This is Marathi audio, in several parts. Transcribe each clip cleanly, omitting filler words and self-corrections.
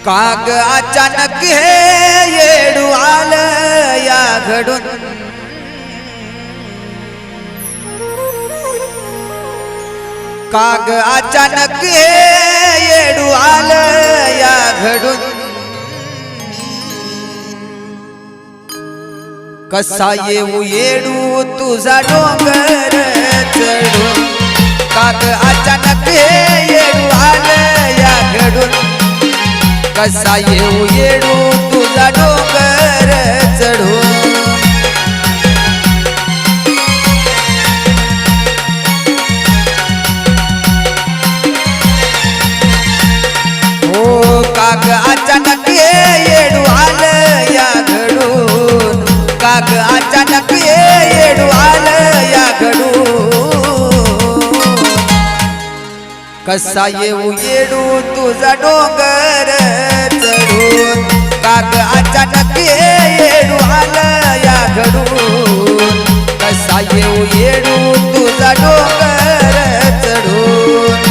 काग अचानक हे येडू आलं या घडून, काग अचानक हे येडू आलं या घडून, कसा येऊ येडू तुझा डोंगर चढून, काग अचानक हे येडू आलं या घडून, कसा येऊ येडू तुझा डोंगर चढून. हो काग अचानक येडू आलं या घडून, काग अचानक येडू आलं या घडून, कसा येऊ येडू तुझा डोंगर चढून, काग अचानक येडू आलं या घडून, कसा येऊ येडू तुझा डोंगर चढून.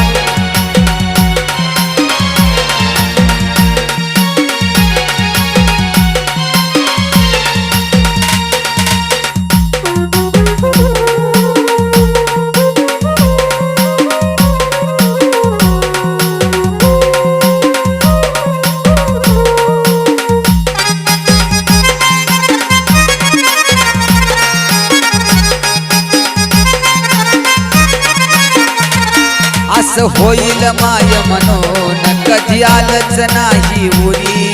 असं होईल माय म्हणून कधी आलंच नाही उरी,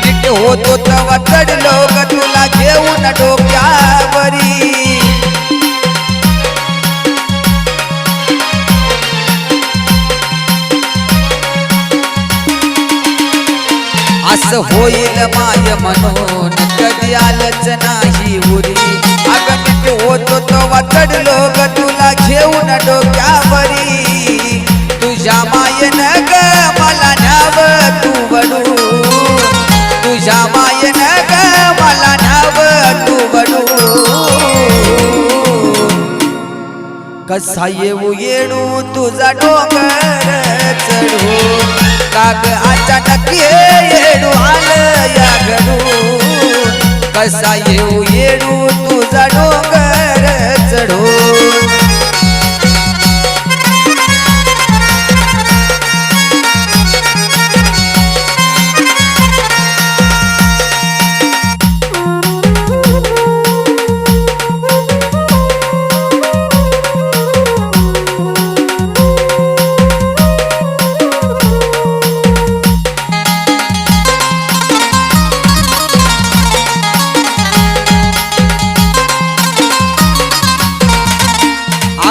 नीट होतो तवा चढलो ग तुला घेऊन डोक्यावरी. असं होईल माय म्हणून कधी आलंच नाही उरी, अगं नीट होतो तवा चढलो ग तुला घेऊन डोक्यावरी. तुझ्या मायन ग मला न्याव तू वडून, तुझ्या मायन ग मला न्याव तू वडून, कसा येऊ येडू तुझा डोंगर चढून, काग अचानक येडू आलं या घडून, कसा येऊ येडू तुझा डोंगर चढून.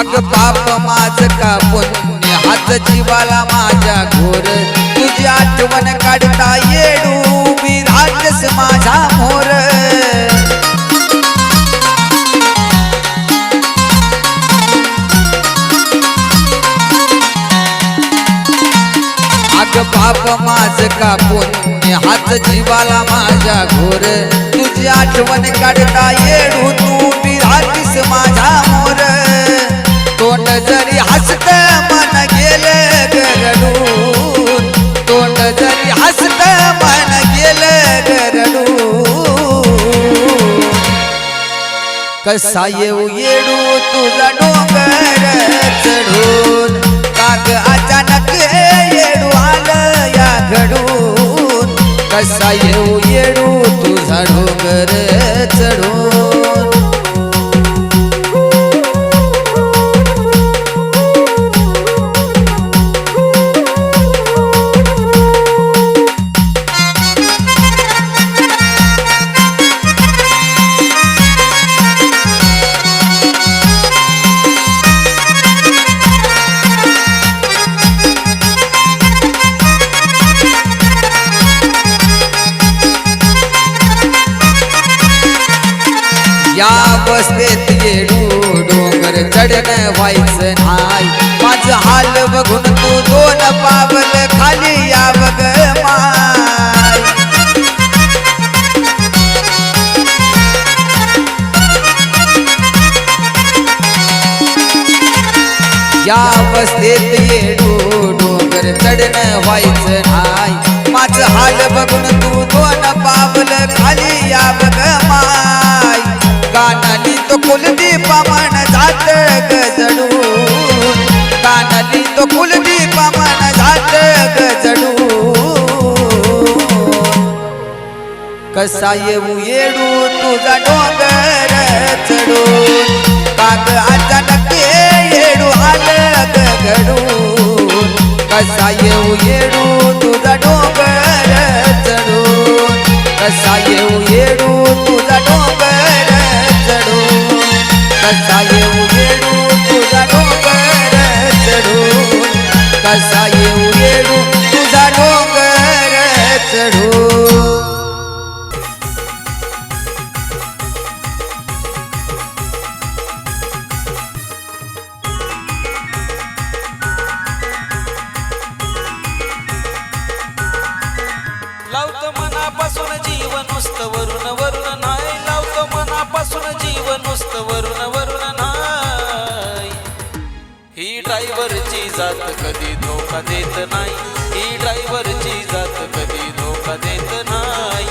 अग पाप माझ का पुण्य हात जीवाला माझ्या घोर, तुझी आठवण काढता येडू मी राजस माझा मोर. अग पाप माझ का पुण्य हात जीवाला माझ्या घोर, तुझी आठवण काढता येडू तू मी राजस माझा मोर. तोंड जरी हसत मन गेलं गरडून, तोंड जरी हसत मन गेलं गरडून, कसा येऊ येडू तुझा डोंगर चढून, काग अचानक येडू आलं या घडून, कसा येऊ येडू तुझा डोंगर चढून. या अवस्थेत येडू डोंगर चढणं व्हायचं नाही, माझं हाल बघून तू दोन पावल खाली या बघ माय. या अवस्थेत येडू डोंगर चढणं व्हायचं नाही, माझं हाल बघून तू दोन पावल खाली या बघ माय गाणाली तो कुलदीपा मन जात गजडून गाणाली तो कुलदीपा मन जात गजडून कसा येऊ येडू तुझा डोंगर चढून काग अचानक येडू आलं घडून कसा येऊ येडू तुझा डोंगर चढून कसा येऊ येडू तुझा डोंगर चढून कसा येऊ येडू तुझा डोंगर चढून कसा येऊ येडू तुझा डोंगर चढून लावतो मनापासून जीवन नुसतं वरून वरून नाही लावतो मनापासून जीवन नुसतं वरून वरून नाही ही ड्रायव्हरची जात कधी धोका देत नाही ही ड्रायव्हरची जात कधी धोका देत नाही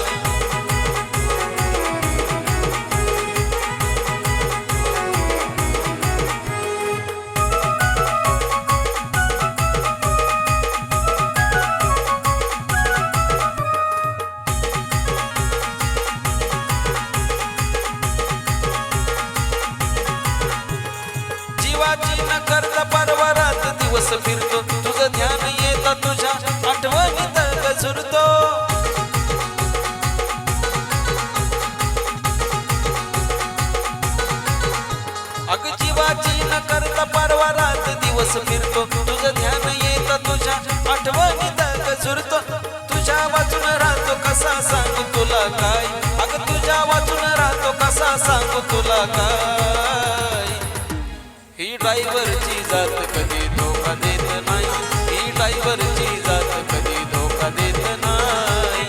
जीवाची न करता परवारात दिवस फिरतो तुझं ध्यान येतं तुझ्या आठवणीत गजरतो अग जीवाची न करता परवारात दिवस फिरतो तुझं ध्यान येतं तुझ्या आठवणीत गजरतो तुझ्या वाचून राहतो कसा सांगू तुला काय अग तुझ्या वाचून राहतो कसा सांगू तुला काय ही ड्रायव्हरची जात कधी धोका देत नाही ही ड्रायव्हरची जात कधी धोका देत नाही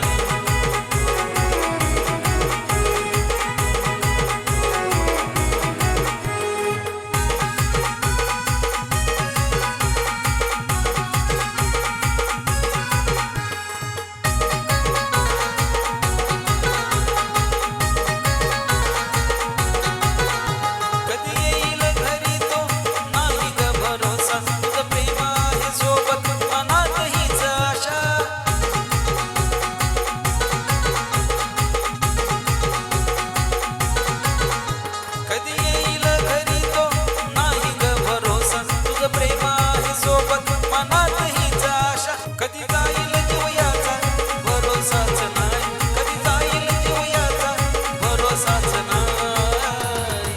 कधी येईल घरी तो नाही ग भरोसा तुझं प्रेम आहे सोबत मनात हीच आशा कधी येईल घरी तो नाही ग भरोसा तुझं प्रेम आहे सोबत मनात हीच आशा कधी जाईल जीव याचा भरोसाच नाही कधी जाईल जीव याचा भरोसाच नाही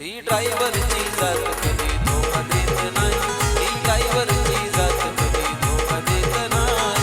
ही ड्रायव्हरची जात कधी धोका देत नाही ही ड्रायव्हरची जात कधी धोका देत नाही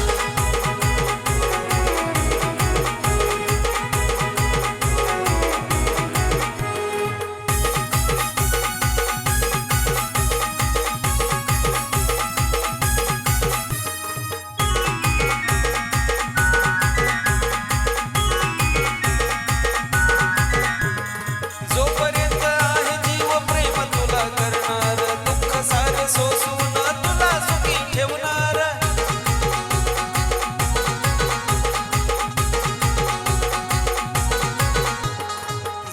जोपर्यंत आहे जीव प्रेम तुला करणार दुःख सारे सोसून तुला सुखी ठेवणार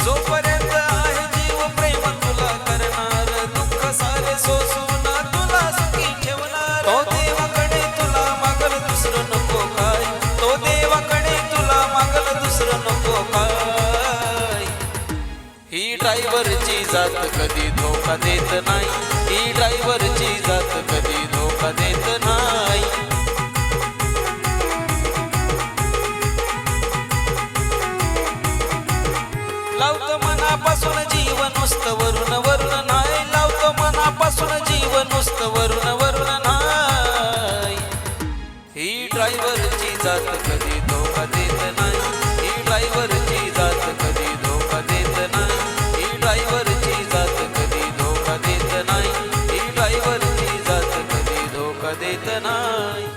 जोपर्यंत आहे जीव प्रेम तुला करणार दुःख सारे सोसून तुला सुखी ठेवणार तो देवाकडे तुला मागल दुसरं नको काय तो देवाकडे तुला मागल दुसरं नको काय ही ड्रायव्हरची जात कधी धोका देत नाही ही ड्रायव्हरची जात कधी धोका देत नाही लावतो मनापासून जीवन नुसतं वरून वरून नाही लावतो मनापासून जीवन नुसतं वरून वरून नाही ही ड्रायव्हरची जात कधी धोका देत नाही ही ड्रायव्हरची जात कधी धोका देत नाही ही ड्रायव्हरची जात कधी धोका देत नाही ही ड्रायव्हरची जात कधी धोका देत नाही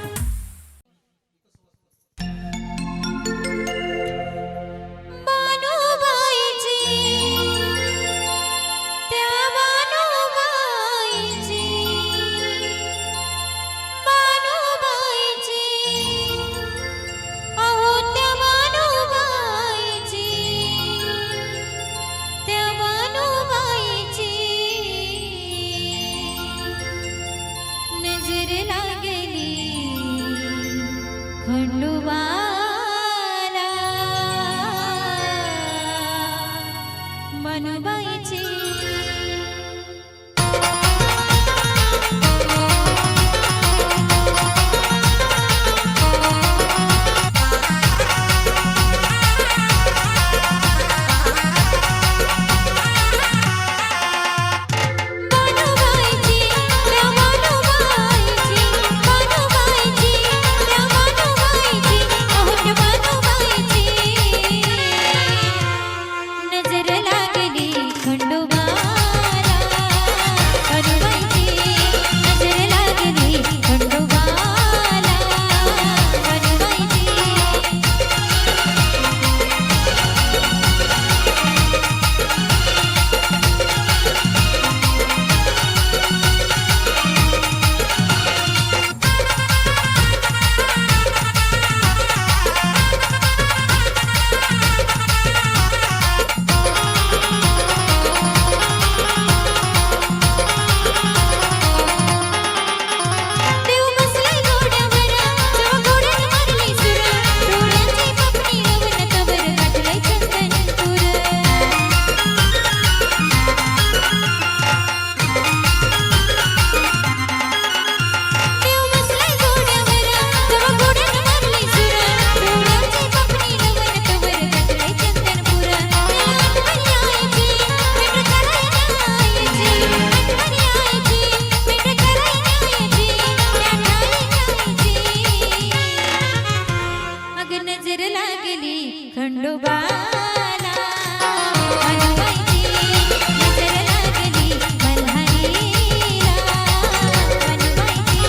खंडोबाला मनवायचे. नजर लागली खंडोबाला मनवायची. नजर लागली मल्हारीला मनवायची.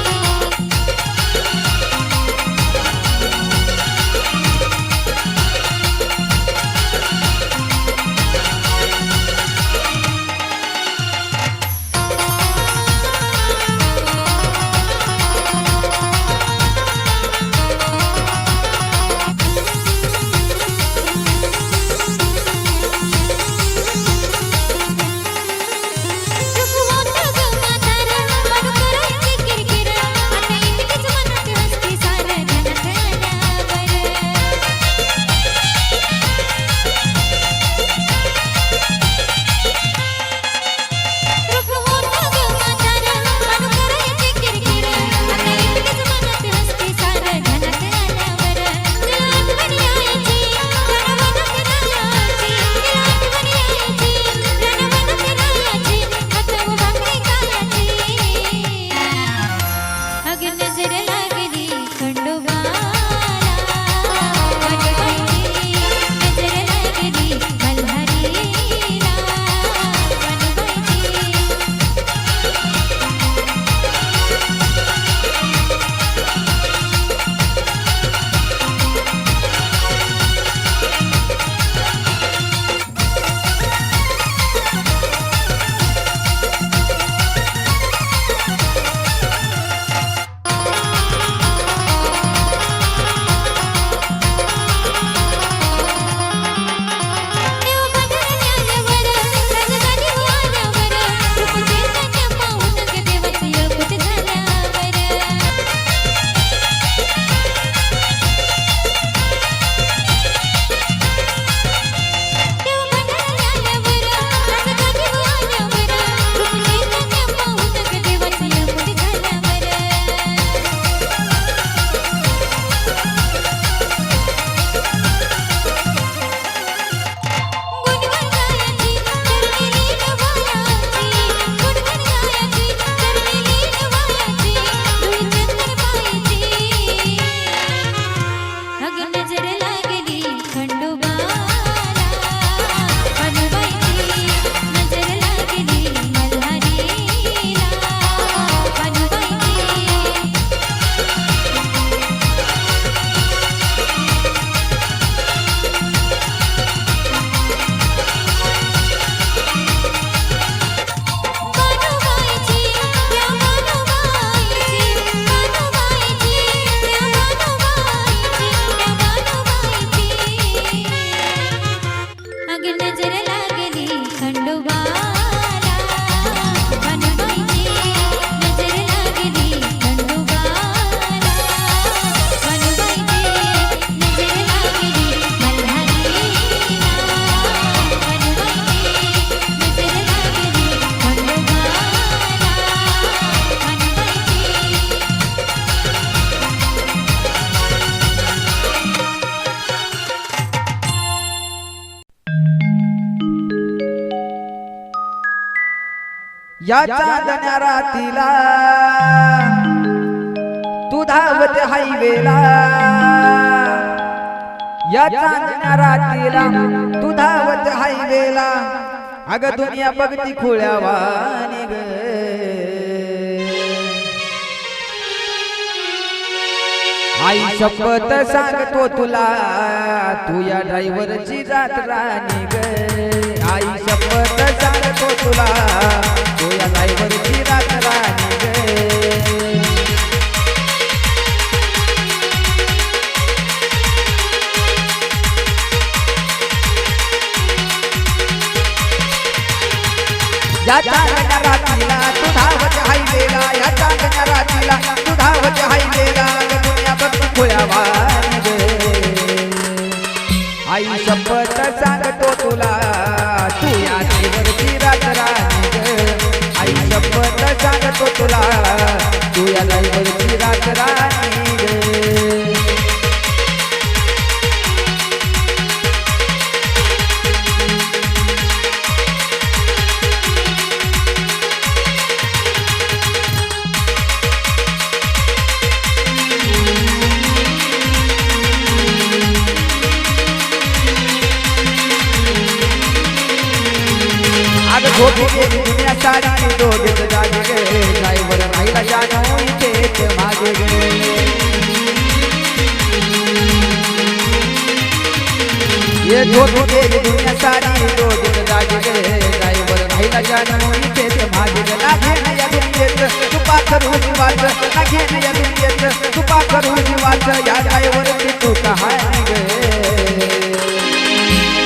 या चांदण्या रातीला तू धावत हायवेला, या चांदण्या रातीला तू धावत हायवेला, अगं दुनिया बघती खुळ्यावानी ग. आई शपथ सांगतो तुला, तू या ड्रायव्हरची जात राणी ग. आई शपथ सांगतो तुला, तू या ड्रायव्हरची जात राणी ग. या चांदण्या रातीला तू धावत हायवेला, या चांदण्या रातीला तू धावत हायवेला, दुनिया बघती खुळ्यावानी ग. आई शपथ सांगतो तुला, तू या ड्रायव्हरची रात राणी ग. आई शपथ सांगतो तुला, तू या ड्रायव्हरची रात राणी ग. झोपी गेली दुनिया सारी दोघेच जागे गे, ड्रायव्हर राहिला जानू इथेच मागे गे. ये झोपी गेली दुनिया सारी दोघेच जागे गे, ड्रायव्हर राहिला जानू इथेच मागे गे. लागे न या दुनियेत तुपा करू जीवाच, लागे न या दुनियेत तुपा करू जीवाच, या ड्रायव्हरची तू कहाणी गे.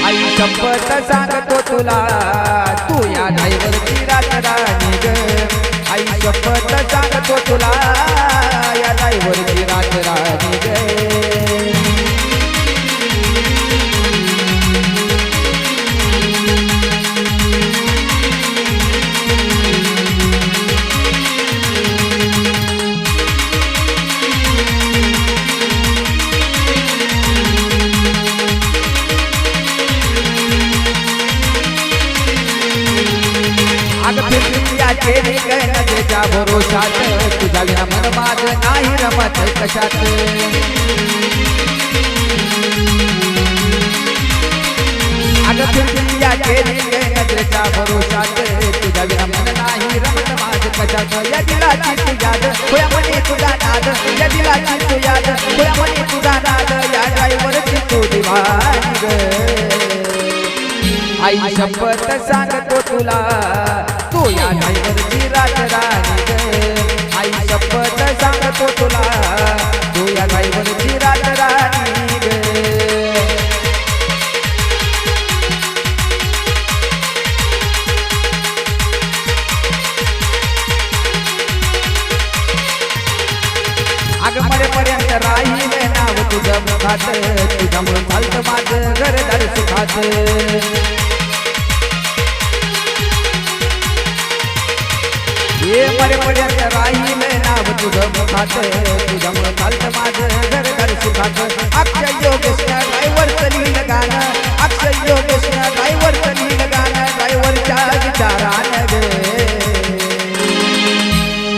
आई शपथ सांगतो तुला, तू या ड्रायव्हरची रात राणी ग. आई शपथ सांगतो तुला, या ड्रायव्हरची रात राणी ग. केली नजरेच्या भरोशात, तुझ्या विना मन माझं नाही रमत कशात. अगं फिरफिरिया केली नजरेच्या भरोशात, तुझ्या विना मन नाही रमत माझं कशात. या दिलाची तू याद होया म्हणे तुझा नाद, या दिलाची तू याद होया म्हणे तुझा नाद, या ड्रायव्हरची तू दिवाणी ग. आई शपथ सांगतो तुला, तू या ड्रायव्हरची रात राणी ग. आई शपथ सांगतो तुला, तू या ड्रायव्हरची रात राणी ग. अगं मरेपर्यंत राहील नाव तुझं मुखात, तुझ्यामुळं चालतं माझं घरदार सुखात. ये मरेपर्यंत राहील नाव तुझं मुखात, तुझ्यामुळं चालतं माझं घरदार सुखात. अक्षय योगेश ड्रायव्हरचं लिहिलं गाणं, अक्षय योगेश ड्रायव्हरचं लिहिलं गाणं, ड्रायव्हरच्या विचारानं ग.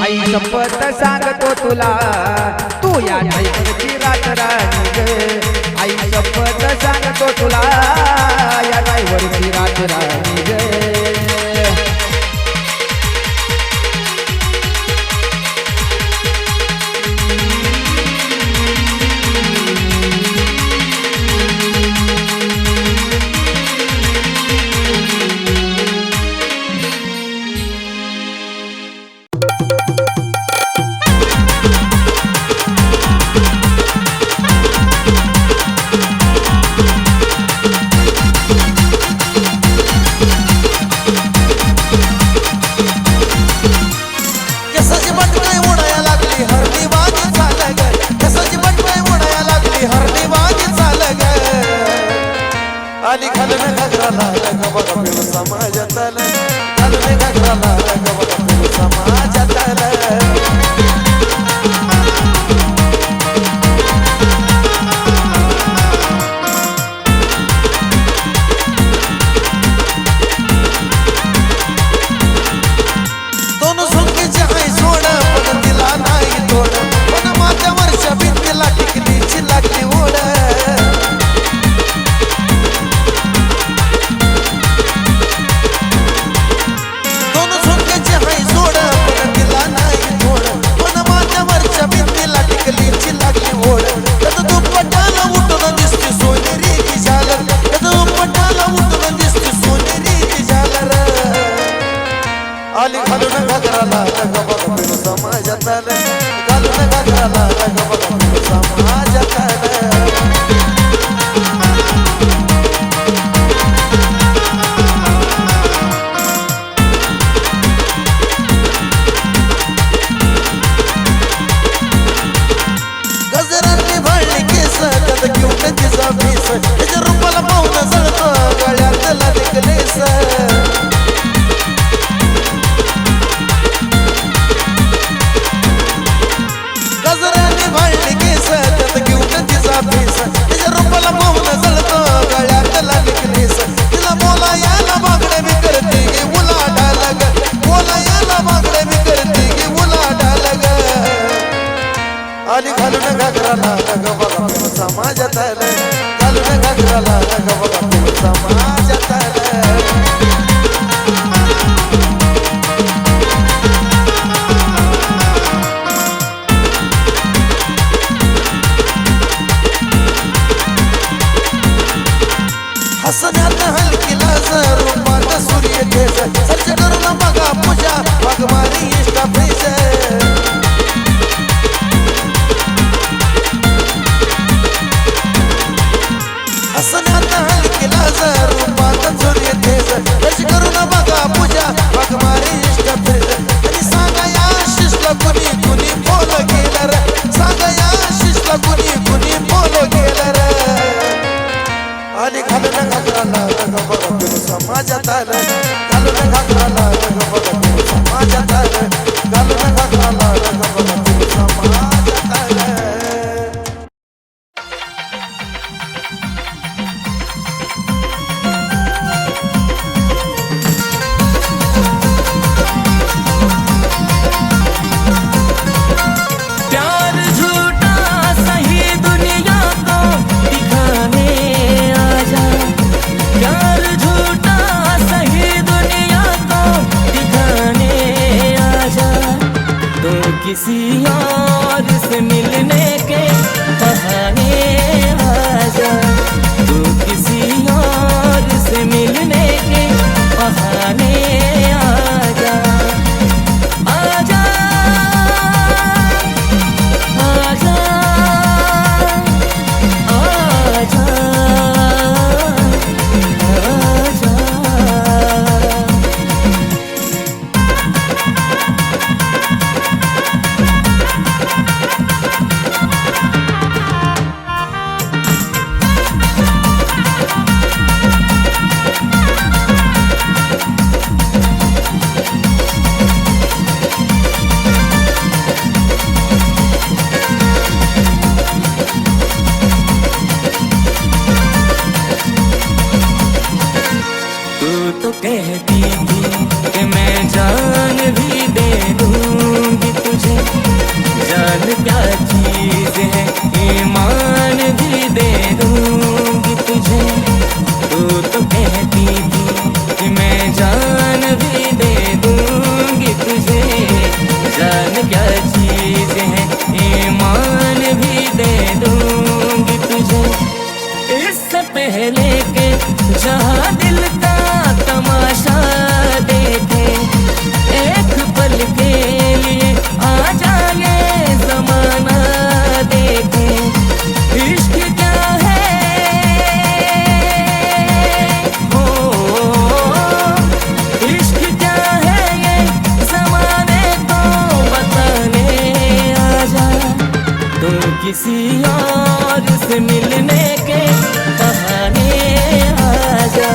आई शपथ सांगतो तुला, तू या ड्रायव्हरची रात राणी ग. आई शपथ सांगतो तुला, या ड्रायव्हरची रात राणी ग. आली घालून घागराला रंग बघा फिरू समाजातल, घालून घागराला रंग बघा फिरू समाजातल. फेस त्याच्या रूपाला पाहून जळतो गळ्यातला नेकलेस गजराने भांडले केस त्यात घेऊन तिचा फेस त्याच्या रूपाला पाहून जळतो गळ्यातला नेकलेस तिला बोला याला मागण्या मी करते गे उलाढाल ग बोला याला मागण्या मी करते गे उलाढाल ग आली घालून घागराला ग बघा तुमचा माझ्यात घालून घागराला ग बघा तुमचा माझ्यात हसण्यात हलकी लाज रूपात सूर्य तेज सर्च करून बघा पूजा वाघमारी इष्टा फ्रेज हसण्यात हलकी लाज रूपात सूर्य तेज सर्च करून बघा पूजा वाघमारी इष्टा फ्रेज आणि सांगा या शिष्ला कुणी कुणी फॉलो केलं रे सांगा या शिष्ला कुणी कुणी फॉलो केलं रे आली घालून घागराला ग बघा तुमचा माझ्यात घालून घागराला ग बघा तुमचा माझ्यात घालून घागराला ग बघा तुमचा माझ्यात प्यार झूठा सही दुनिया को दिखाने आजा प्यार झूठा सही दुनिया को दिखाने आजा तो किसी और से मिलने के बहाने आजा तो किसी और से मिलने के बहाने आजा आजा आजा आजा आजा तू तो कहती थी कि मैं जान भी दे दूंगी तुझे जान क्या चीज है ईमान भी दे दूंगी तुझे तू तो कहती थी कि मैं जान भी दे दूंगी तुझे जान क्या चीज है ईमान भी दे दूंगी तुझे इससे पहले के जहाँ दिल का तमाशा देखे एक पल के लिए आ जाए जमाना देखे इश्क क्या है हो इश्क क्या है ये जमाने को बताने आजा तो किसी और से मिलने के बहाने आजा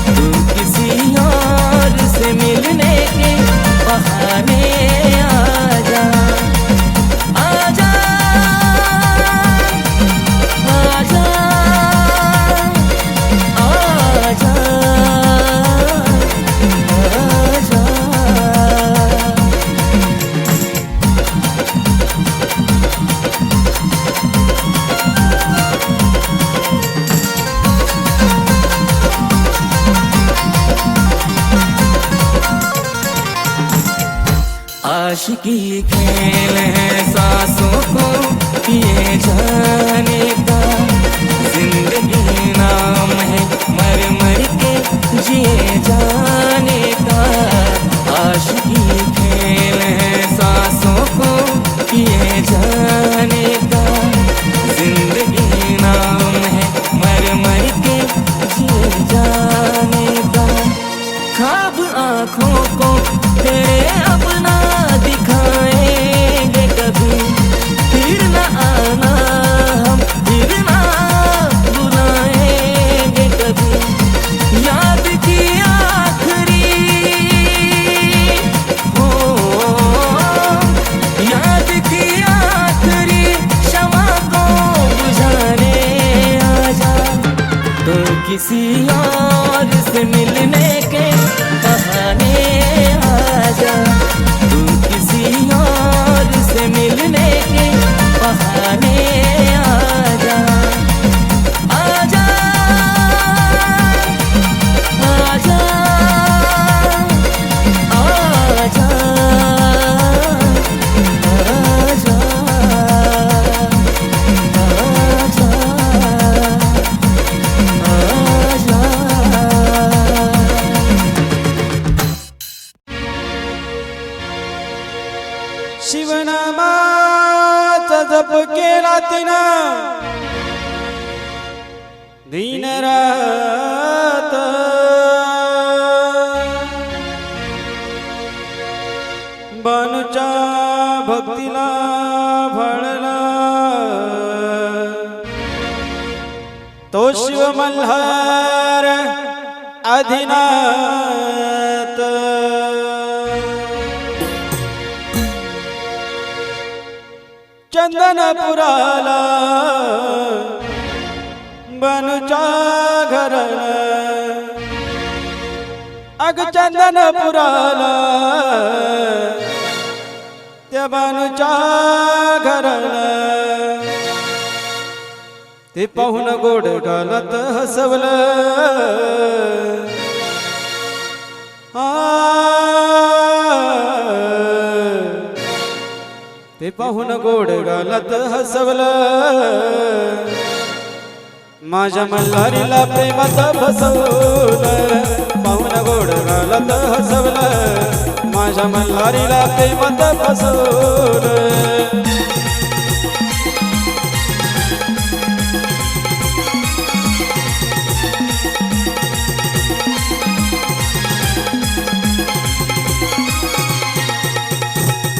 तू किसी और से मिलने के बहाने आजा आजा आजा आजा आजा आशिकी खेल है सांसों को पिए जाने का जिंदगी नाम है मर मर के जिए जाने का आशिकी खेल है सांसों को पिए जाने का जिंदगी नाम है मर मर के जिए जाने का ख्वाब आँखों को तेरे अपना दिखाएंगे कभी फिर न आना हम फिर किसी और से मिलने के बहाने आजा, तू किसी और से मिलने के बहाने आजा, आजा आजा आजा शिवनामाचा जप केला तिनं दिन रात, बानूच्या भक्तीला भळला तो शिव मल्हार आदिनाथ. चंदनपुराला बानूच्या घराला, अग चंदनपुराला त्या बानूच्या घराला, ते पाहून गोड गालात हसवलं. ते पाहून गोड गालात हसवलं. माझ्या मल्हारीला प्रेमात फसवलं, पाहून गोड गालात हसवलं. माझ्या मल्हारीला प्रेमात फसवलं.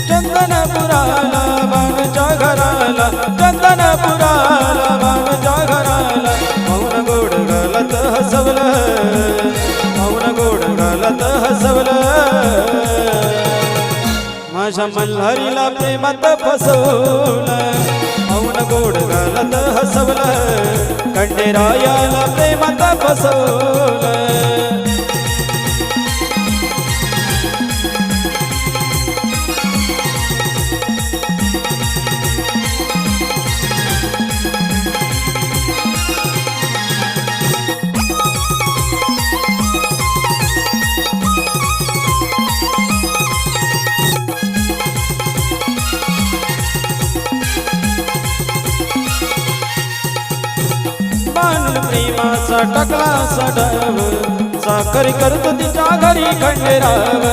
चंदनपुराला बाणच्या घराला, चंदनपुराला बाणच्या घराला, मौन गोड गालात हसवलं, मौन गोड गालात हसवलं. माझ्या मल्हारीला प्रेमात फसवलं, मौन गोड गालात हसवलं. खंडेरायाला प्रेमात फसवलं. प्रेमाचा टाकला सडाव, साखरी करतो तिच्या घरी खंडेराव.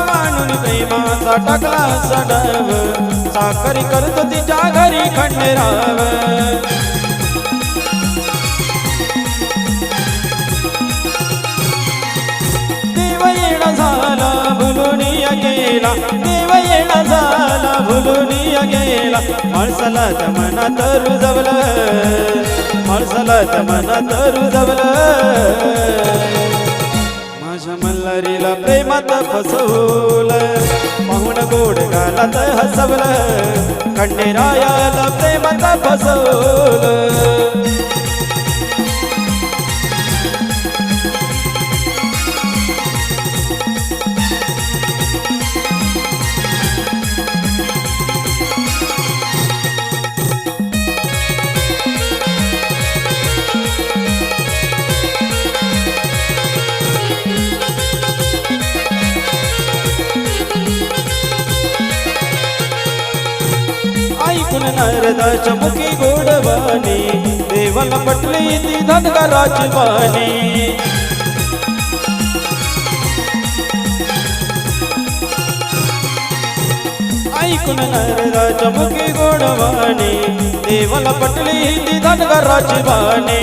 मानून प्रेमाचा टाकला सडाव, साखरी करतो तिच्या घरी खंडेराव. देव येणा झाला भुलून गेला, देव येणा झाला भुलून गेला. माणसाला त्या मनात रुजवलं, माणसाला त्या मनात रुजवलं. माझ्या मल्हारीला प्रेमात फसवलं, पाहून गोड गालात हसवलं. खंडेरायाला प्रेमात फसवलं. ऐकून नारदाच्या मुखी गोडवाणी, देवाला पटली ती धनगराची वाणी. ऐकून नारदाच्या मुखी गोडवाणी, देवाला पटली ती धनगराची वाणी.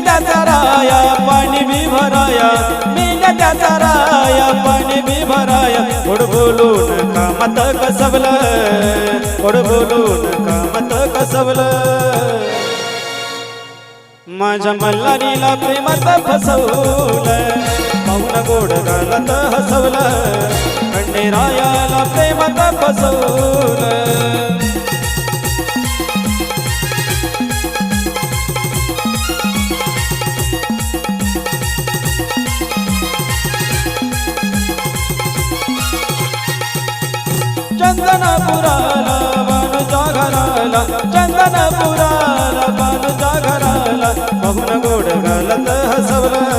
त्याचा राया पाणी बी भराया, मीना त्याचा राया पाणी बी भराया. गोड बोलून कामात कसवलं, गोड बोलून कामात कसवलं. माझ्या मल्हारीला प्रेमात फसवलं, पाहून गोड घालत हसवलं खंडेरायाला प्रेमात फसवलं चंदनपुराला बानुच्या घराला चंदनपुराला बानुच्या घराला पाहून गोड घालत हसवलं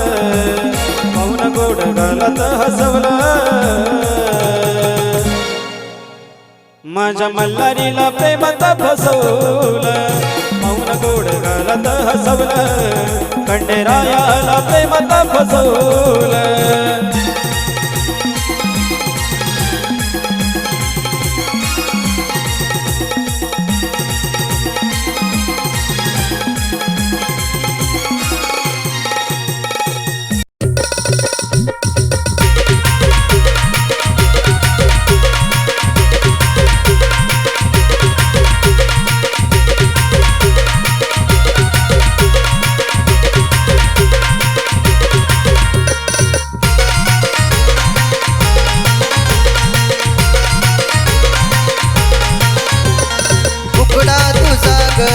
पाहून गोड घालत हसवलं माझ्या मल्हारीला प्रेमात फसवलं पाहून गोड घालत हसवलं खंडेरायाला प्रेमात फसवलं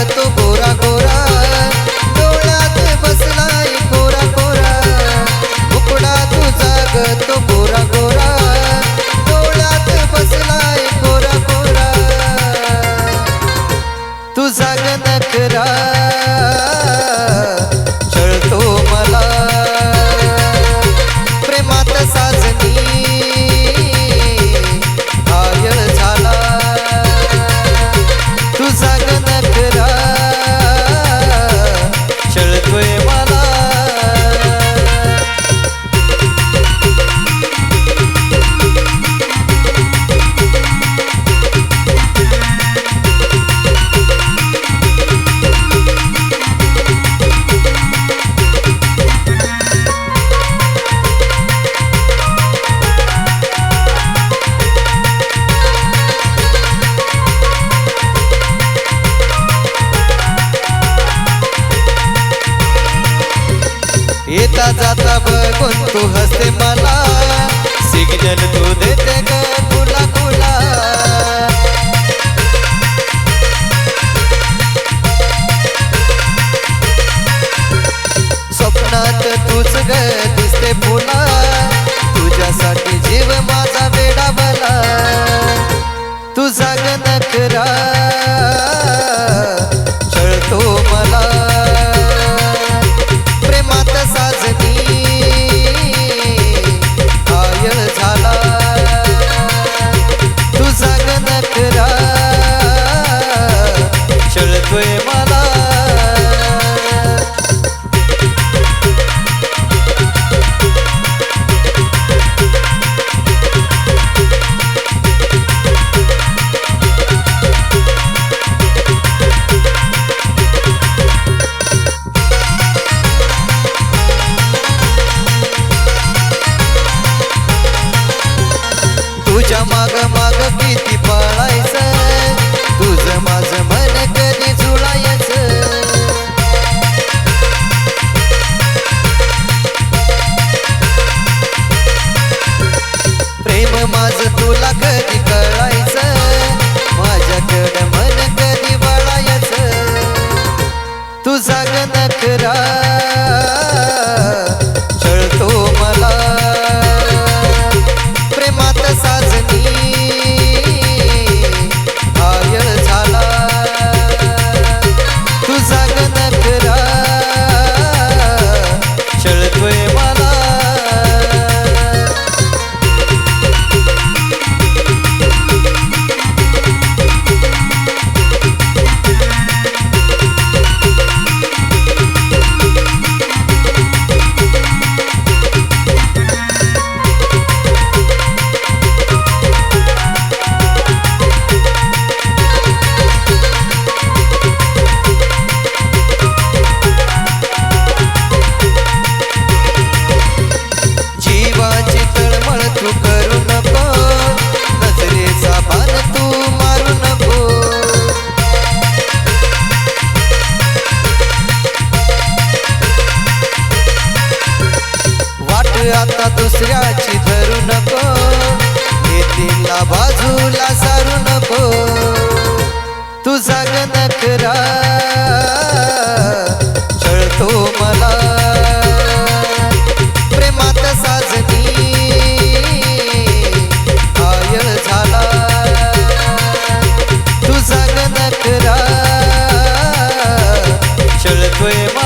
तो गोरा गोरा डोळ्यात बसलाय गोरा गोरा उकडा तुझा ग तो गोरा गोरा डोळ्यात बसलाय गोरा गोरा तुझा ग नखरा छळतो मला प्रेमात साजनी घायल झाला तुझा ग नखरा छळतोय मला येता जाता बघून तू हसते मला सिग्नल तू देते ग तुला तुला स्वप्नात तूच ग दिसते पुन्हा तुझ्यासाठी जीव माझा वेडावला तुझा ग नखरा छळतो मला साजनी घायल झाला तुझा ग नखरा छळतोय मला आता दुसऱ्याची धरू नको, हे तिला बाजूला सारू नको. तुझा ग नखरा छळतो मला, प्रेमात साजनी घायल झाला. तुझा ग नखरा छळतोय मला.